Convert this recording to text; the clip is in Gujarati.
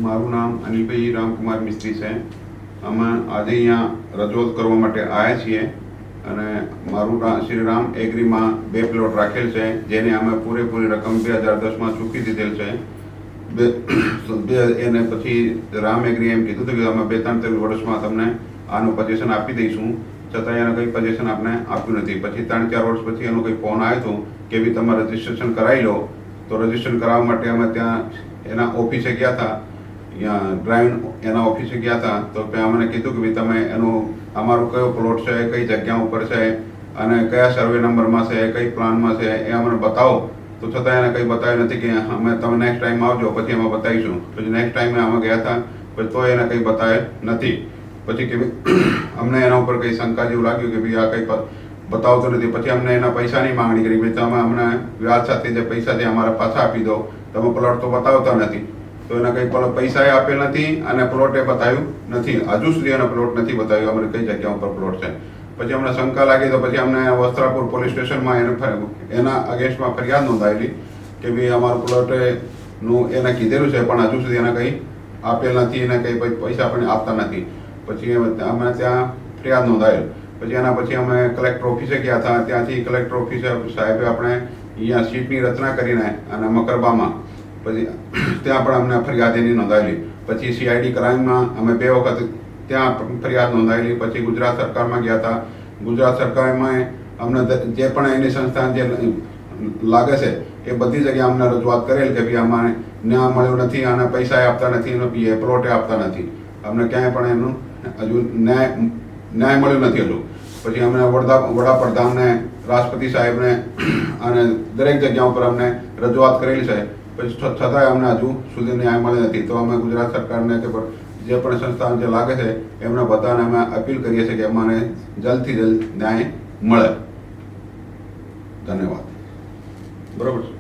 મારું નામ અનિલભાઈ રામકુમાર મિસ્ત્રી છે. અમે આજે અહીંયા રજૂઆત કરવા માટે આવ્યા છીએ અને મારું શ્રી રામ એગ્રીમાં 2 પ્લોટ રાખેલ છે, જેને અમે પૂરેપૂરી રકમ 2010માં ચૂકી દીધેલ છે. એને પછી રામ એગ્રી એમ કીધું હતું કે અમે 2-3 વર્ષમાં તમને આનું પોઝિશન આપી દઈશું, છતાં એને કંઈ પોઝિશન આપણે આપ્યું નથી. પછી 3-4 વર્ષ પછી એનો કંઈ ફોન આવ્યો હતો કે ભાઈ તમે રજિસ્ટ્રેશન કરાવી લો. તો રજિસ્ટ્રેશન કરાવવા માટે અમે ત્યાં એના ઓફિસે ગયા હતા, ડ્રાઇવિંગ એના ઓફિસે ગયા હતા. તો ત્યાં અમને કીધું કે ભાઈ તમે એનું અમારો કયો પ્લોટ છે, કઈ જગ્યા ઉપર છે અને કયા સર્વે નંબરમાં છે, કઈ પ્લાનમાં છે એ અમને બતાવો. તો છતાં એને કંઈ બતાવ્યું નથી કે અમે તમે નેક્સ્ટ ટાઈમ આવજો પછી અમે બતાવીશું. પછી નેક્સ્ટ ટાઈમે અમે ગયા હતા પછી તો એને કંઈ બતાવેલ નથી. પછી કે અમને એના ઉપર કંઈ શંકા જેવું લાગ્યું કે ભાઈ આ કંઈ બતાવતો નથી. પછી અમને એના પૈસાની માંગણી કરી, ભાઈ તમે અમને વ્યાજ સાથે જે પૈસા છે અમારા પાછા આપી દો, તમે પ્લોટ તો બતાવતા નથી. તો એના કંઈ પૈસા આપેલ નથી અને પ્લોટે બતાવ્યું નથી. હજુ સુધી એને પ્લોટ નથી બતાવ્યું અમને કઈ જગ્યા ઉપર પ્લોટ છે. પછી અમને શંકા લાગી તો પછી અમને વસ્ત્રાપુર પોલીસ સ્ટેશનમાં એના અગેન્સ્ટમાં ફરિયાદ નોંધાયેલી કે ભાઈ અમારું પ્લોટનું એને કીધેલું છે પણ હજુ સુધી એને કંઈ આપેલ નથી, એને કંઈ પૈસા પણ આપતા નથી. પછી અમે ત્યાં ફરિયાદ નોંધાયેલ. પછી એના પછી અમે કલેક્ટર ઓફિસે ગયા હતા. ત્યાંથી કલેક્ટર ઓફિસે સાહેબે આપણે અહીંયા સીટની રચના કરીને અને મકરબામાં પછી ત્યાં પણ અમને ફરિયાદ એની નોંધાયેલી. પછી CID ક્રાઇમમાં અમે 2 વખત ત્યાં ફરિયાદ નોંધાયેલી. પછી ગુજરાત સરકારમાં ગયા હતા. ગુજરાત સરકારમાં અમને જે પણ એની સંસ્થા જે લાગે છે એ બધી જગ્યાએ અમને રજૂઆત કરેલ કે ભાઈ અમારે ન્યાય મળ્યો નથી અને પૈસા આપતા નથી અને પ્લોટે આપતા નથી. અમને ક્યાંય પણ એનું હજુ ન્યાય મળ્યો નથી હજુ. પછી અમને વડાપ્રધાનને, રાષ્ટ્રપતિ સાહેબને અને દરેક જગ્યા ઉપર અમને રજૂઆત કરેલી છે. પછી છતાંય અમને હજુ સુધી ન્યાય મળે નથી. તો અમે ગુજરાત સરકારને કે જે પણ સંસ્થાઓ જે લાગે છે એમને બધાને અમે અપીલ કરીએ છીએ કે અમને જલ્દથી જલ્દ ન્યાય મળે. ધન્યવાદ. બરાબર છે.